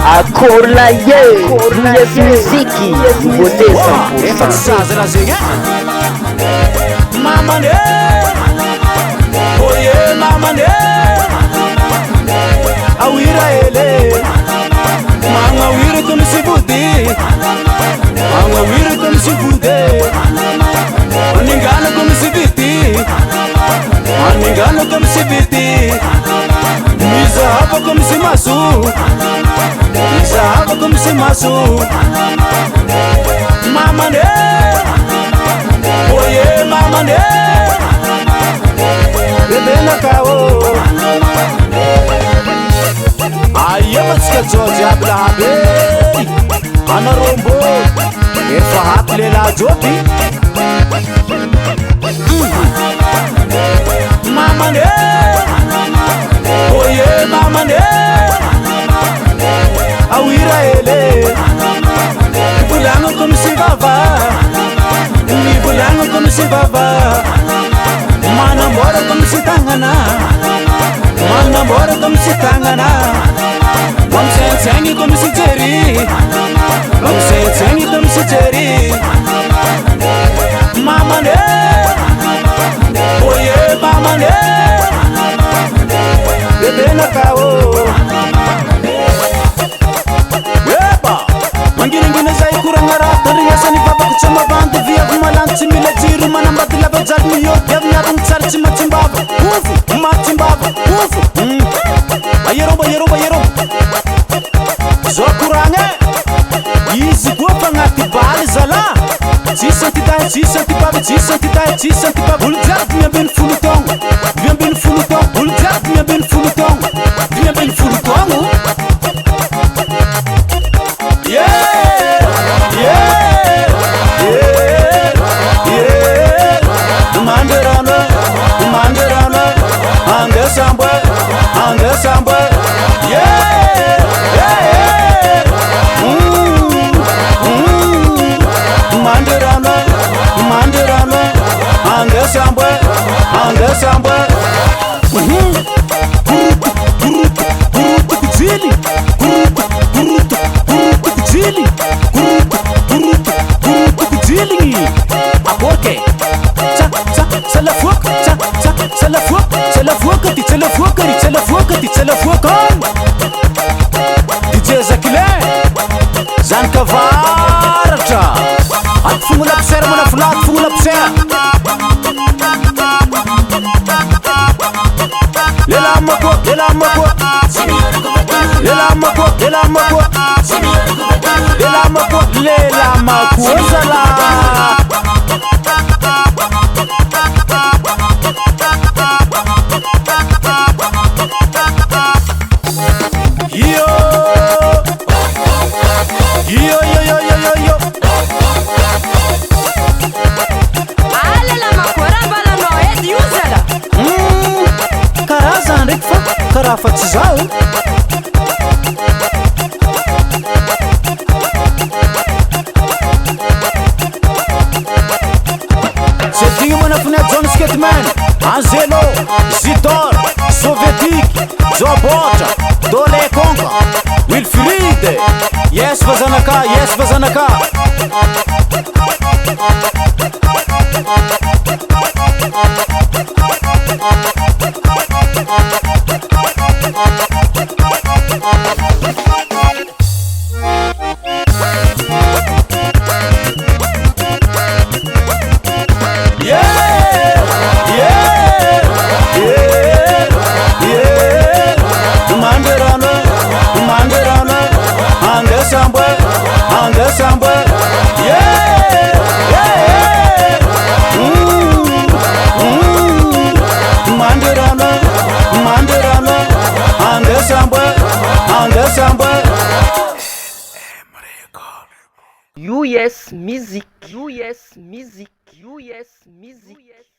Akorlaye, Yes Muziki, Boteza, Sazra Zega, Mama ne, Oye Mama ne, Awira ele, Mama wira como se fude, Mama wira como se fude, Aningana como se viti, Aningana como se viti, Mizahaba como se masu. Sabe como se masu Mama ne Oye mama ne Bebe na kao Aye matska joji abla habe Ana rombo Efa hap lela jobi Mama ne Oye mama ne Awira ele Bulango como se vava Mi bulango como se vava Manamora como se tangana Manamora como se tangana Vam sensengi como se jeri Vam sensengi como se jeri Mama ne Oye mama ne Bebe na kao Mangiringina zay kurangara Tariasani baba kuchama bande Via kumalanchi mila jiru Manambati laba jalmi yo Yavnyarung tsarchi machimbaba Ufu, machimbaba Ufu Ayeromba, yeromba, yeromba Zo kurange Izi guapa ngati bali zala Jisanti baba Jisanti baba Uljak vien ben fulutong Vien ben fulutong Uljak vien ben fulutong Vien ben fulutong Samba, yeah, Mandarana, Anga Samba, Aporke, DJ Zakile Zanka Varcha Atfungula pser mana flat fungula pser Lela mako Lela mako zala Karafaty zao Sedinho manafune John Skatman Anzelo, Zidor, Sovietic, Zobota, Dole Konka, Wilfried Yes Vazanaka, yes Vazanaka Samba, yeah, Mandarana, Samba. US Music.